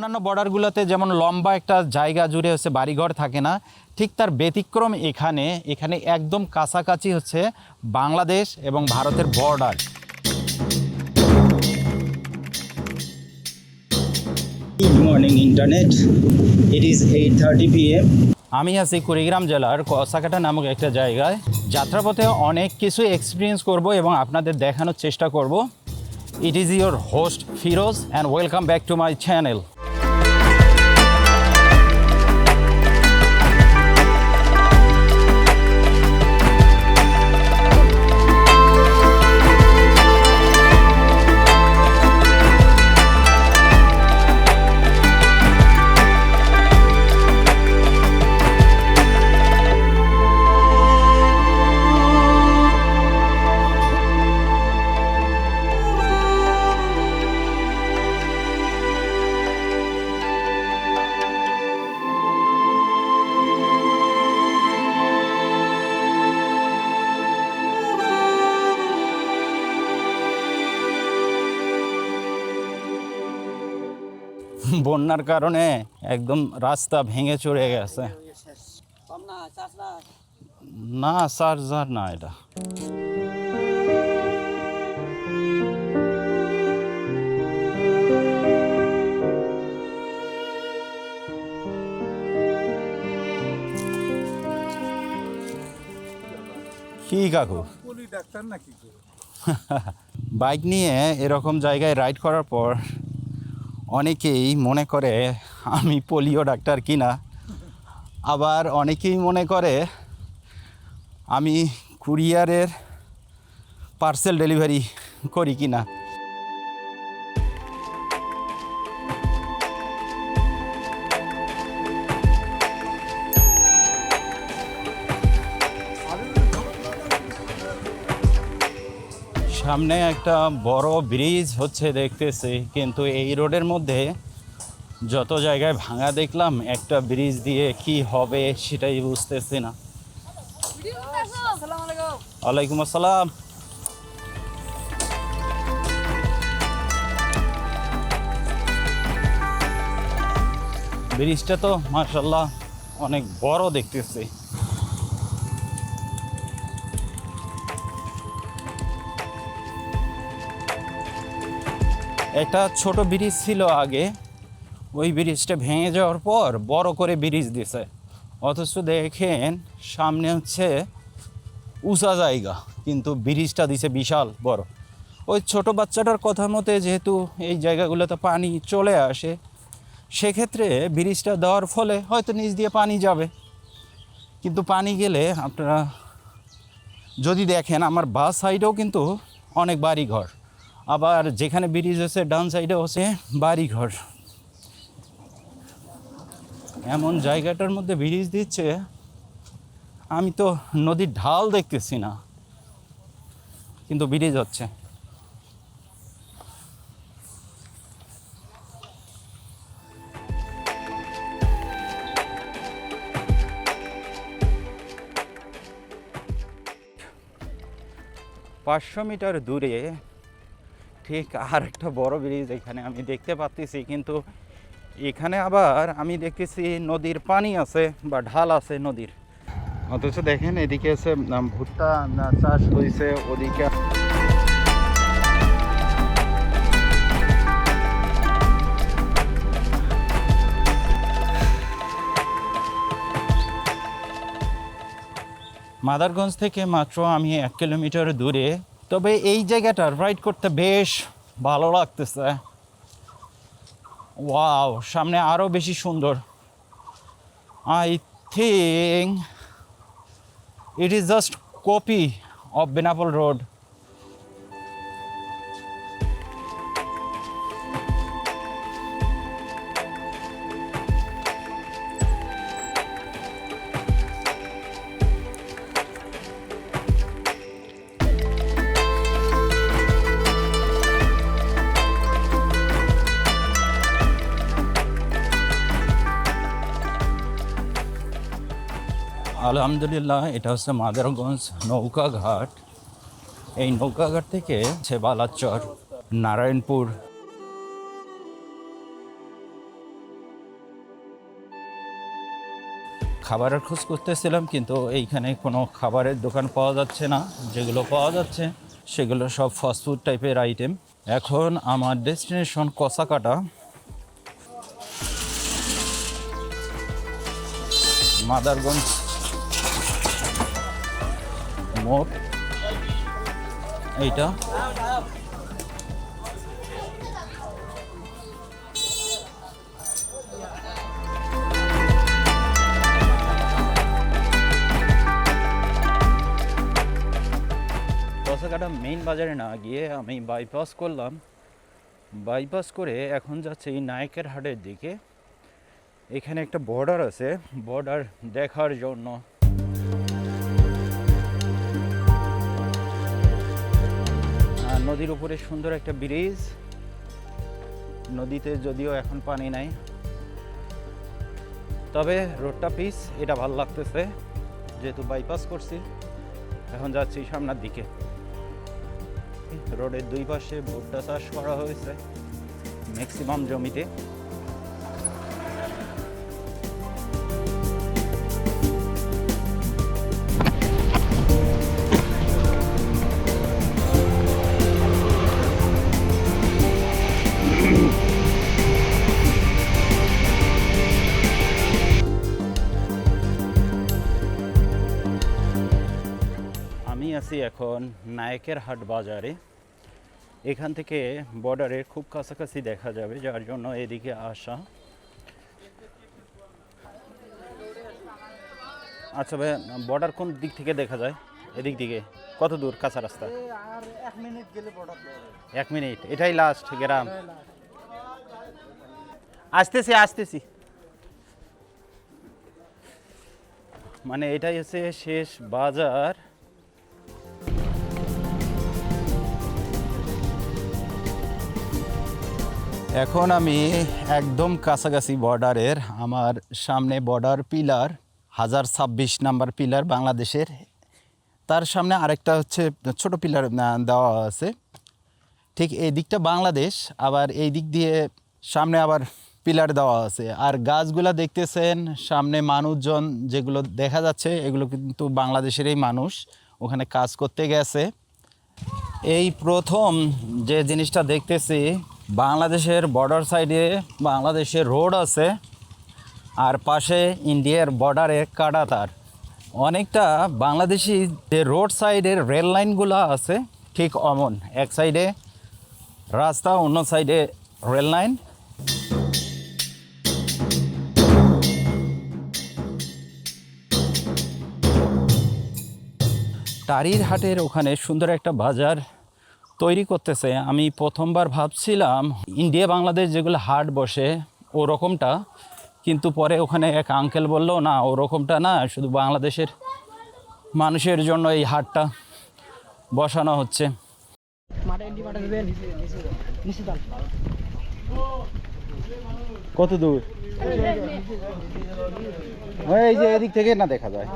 অন্যান্য বর্ডারগুলোতে যেমন লম্বা একটা জায়গা জুড়ে হচ্ছে বাড়িঘর থাকে না, ঠিক তার ব্যতিক্রম এখানে এখানে একদম কাছাকাছি হচ্ছে বাংলাদেশ এবং ভারতের border. Good morning, Internet. It is 8:30 p.m. আমি আছি কুড়িগ্রাম জেলার কসাকাটা নামক একটা জায়গায়। যাত্রাপথে অনেক কিছু এক্সপিরিয়েন্স করব এবং আপনাদের দেখানোর চেষ্টা করব। It is your host Firoz and welcome back to my channel. বন্যার কারণে একদম রাস্তা ভেঙে চড়ে গেছে। না চার্জার না এটা। কি কাকু ডাক্তার নাকি? বাইক নিয়ে এরকম জায়গায় রাইড করার পর অনেকেই মনে করে আমি পোলিও ডাক্তার কিনা, আবার অনেকেই মনে করে আমি কুরিয়ারের পার্সেল ডেলিভারি করি কিনা। সামনে একটা বড় ব্রিজ হচ্ছে দেখতেছি, কিন্তু এই রোডের মধ্যে যত জায়গায় ভাঙা দেখলাম, একটা ব্রিজ দিয়ে কি হবে সেটাই বুঝতেছি না। ওয়ালাইকুম আসসালাম। ব্রিজটা তো মাশাআল্লাহ অনেক বড় দেখতেছি। একটা ছোট ব্রিজ ছিল আগে, ওই ব্রিজটা ভেঙে যাওয়ার পর বড় করে ব্রিজ দিছে, অথচ দেখেন সামনে হচ্ছে উঁচা জায়গা, কিন্তু ব্রিজটা দিছে বিশাল বড়। ওই ছোট বাচ্চাটার কথা মতে যেহেতু এই জায়গাগুলোতে পানি চলে আসে, সেক্ষেত্রে ব্রিজটা দেওয়ার ফলে হয়তো নিচ দিয়ে পানি যাবে, কিন্তু পানি গেলে আপনারা যদি দেখেন আমার বাস সাইডেও কিন্তু অনেক বাড়িঘর, আবার যেখানে ব্রিজ আছে ডান সাইডে হচ্ছে বাড়িঘর। এমন জায়গাটার মধ্যে ব্রিজ দিচ্ছে, আমি তো নদীর ঢাল দেখতেছি না, কিন্তু ব্রিজ হচ্ছে। পাঁচশো মিটার দূরে ঠিক আর একটা বড় ব্রিজ এখানে আমি দেখতে পাচ্ছি, কিন্তু এখানে আবার আমি দেখতেছি নদীর পানি আছে বা ঢাল আছে নদীর, অথচ দেখেন এদিকে আছে ভুট্টা চাষ হয়েছে, ওদিকে মাদারগঞ্জ থেকে মাত্র আমি 1 কিলোমিটার দূরে, তবে এই জায়গাটা রাইড করতে বেশ ভালো লাগতেছে। ওয়াও, সামনে আরও বেশি সুন্দর। I think it is just copy of Benapole road. আলহামদুলিল্লাহ, এটা হচ্ছে মাদারগঞ্জ নৌকাঘাট। এই নৌকাঘাট থেকে বালাচর, নারায়ণপুর। খাবারের খোঁজ করতেছিলাম, কিন্তু এইখানে কোনো খাবারের দোকান পাওয়া যাচ্ছে না। যেগুলো পাওয়া যাচ্ছে সেগুলো সব ফাস্টফুড টাইপের আইটেম। এখন আমার ডেস্টিনেশন কসাকাটা, মাদারগঞ্জ মোড় এইটা। কসাকাটা মেইন বাজারে না গিয়ে আমি বাইপাস করলাম। বাইপাস করে এখন যাচ্ছে এই নায়কের হাটের দিকে। এখানে একটা বর্ডার আছে, বর্ডার দেখার জন্য। নদীর উপরে সুন্দর একটা ব্রিজ, নদীতে যদিও এখন পানি নাই, তবে রোডটা পিস, এটা ভালো লাগতেছে। যেহেতু বাইপাস করছি, এখন যাচ্ছি সামনের দিকে। রোডের দুই পাশে ভুট্টা চাষ করা হয়েছে ম্যাক্সিমাম জমিতে। আমি আছি এখন নায়কের হাট বাজারে। এখান থেকে বর্ডারের খুব কাছাকাছি দেখা যাবে, যার জন্য এদিকে আসা। আচ্ছা ভাই, বর্ডার কোন দিক থেকে দেখা যায়? এদিক দিকে কত দূর কাঁচা রাস্তা? আর 1 মিনিট গেলে বর্ডার। 1 মিনিট, এটাই লাস্ট গ্রাম। আসতেছি আসতেছি, মানে এটাই হচ্ছে শেষ বাজার। এখন আমি একদম কাছাকাছি বর্ডারের। আমার সামনে বর্ডার পিলার, 1026 নাম্বার পিলার বাংলাদেশের। তার সামনে আরেকটা হচ্ছে ছোট পিলার দেওয়া আছে। ঠিক এই দিকটা বাংলাদেশ, আবার এই দিক দিয়ে সামনে আবার পিলার দেওয়া আছে। আর গাছগুলা দেখতেছেন সামনে, মানুষজন যেগুলো দেখা যাচ্ছে এগুলো কিন্তু বাংলাদেশেরই মানুষ, ওখানে কাজ করতে গেছে। এই প্রথম যে জিনিসটা দেখতেছি, বাংলাদেশের বর্ডার সাইডে বাংলাদেশের রোড আছে, আর পাশে ইন্ডিয়ার বর্ডারে কাঁটাতার। অনেকটা বাংলাদেশি যে রোড সাইডের রেল লাইনগুলো আছে ঠিক অমন, এক সাইডে রাস্তা, অন্য সাইডে রেল লাইন। টারির হাটের ওখানে সুন্দর একটা বাজার তৈরি করতেছে। আমি প্রথমবার ভাবছিলাম ইন্ডিয়া বাংলাদেশ যেগুলো হাট বসে ওরকমটা, কিন্তু পরে ওখানে এক আঙ্কেল বললো না, ওরকমটা না, শুধু বাংলাদেশের মানুষের জন্য এই হাটটা বসানো হচ্ছে। কত দূর? এই যে এদিক থেকে না দেখা যায়।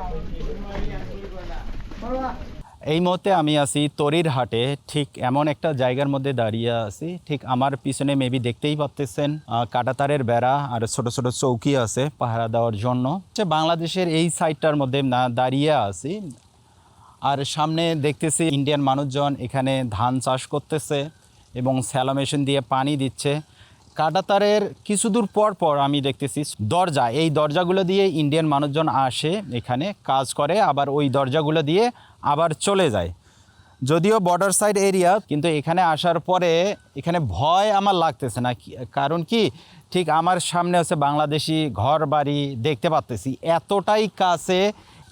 এই মুহূর্তে আমি আছি তরির হাটে, ঠিক এমন একটা জায়গার মধ্যে দাঁড়িয়ে আছি। ঠিক আমার পিছনে মেবি দেখতেই পাচ্ছেন কাঁটাতারের বেড়া আর ছোট ছোট চৌকি আছে পাহারা দেওয়ার জন্য। বাংলাদেশের এই সাইডটার মধ্যে দাঁড়িয়ে আছি, আর সামনে দেখতেছি ইন্ডিয়ান মানুষজন এখানে ধান চাষ করতেছে এবং স্যালো মেশিন দিয়ে পানি দিচ্ছে। কাঁটাতারের কিছু দূর পর পর আমি দেখতেছি দরজা, এই দরজাগুলো দিয়ে ইন্ডিয়ান মানুষজন আসে, এখানে কাজ করে, আবার ওই দরজাগুলো দিয়ে আবার চলে যায়। যদিও বর্ডার সাইড এরিয়া, কিন্তু এখানে আসার পরে এখানে ভয় আমার লাগতেছে না। কারণ কি, ঠিক আমার সামনে হচ্ছে বাংলাদেশি ঘর বাড়ি দেখতে পাচ্তেছি, এতটাই কাছে।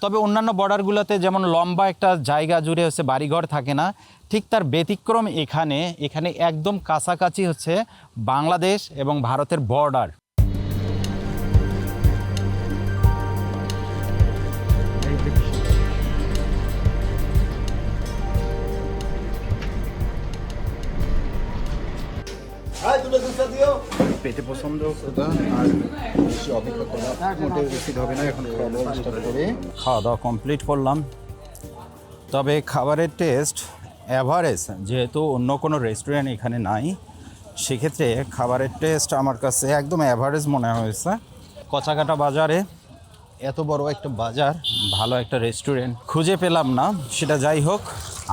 তবে অন্যান্য বর্ডারগুলোতে যেমন লম্বা একটা জায়গা জুড়ে হচ্ছে বাড়িঘর থাকে না, ঠিক তার ব্যতিক্রম এখানে। এখানে একদম কাছাকাছি হচ্ছে বাংলাদেশ এবং ভারতের বর্ডার। পেটে পছন্দ আর বেশি অভিজ্ঞতা মোটেও বেশি হবে না। এখন খাওয়া দাওয়া কমপ্লিট করলাম, তবে খাবারের টেস্ট অ্যাভারেজ। যেহেতু অন্য কোনো রেস্টুরেন্ট এখানে নাই, সেক্ষেত্রে খাবারের টেস্ট আমার কাছে একদম অ্যাভারেজ মনে হয়েছে। কচাকাটা বাজারে এত বড় একটা বাজার, ভালো একটা রেস্টুরেন্ট খুঁজে পেলাম না। সেটা যাই হোক,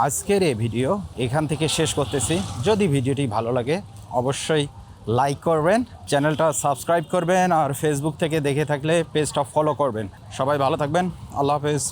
আজকের এই ভিডিও এখান থেকে শেষ করতেছি। যদি ভিডিওটি ভালো লাগে অবশ্যই লাইক করবেন, চ্যানেলটা সাবস্ক্রাইব করবেন, আর ফেসবুক থেকে দেখে থাকলে পেজটা ফলো করবেন। সবাই ভালো থাকবেন, আল্লাহ হাফেজ।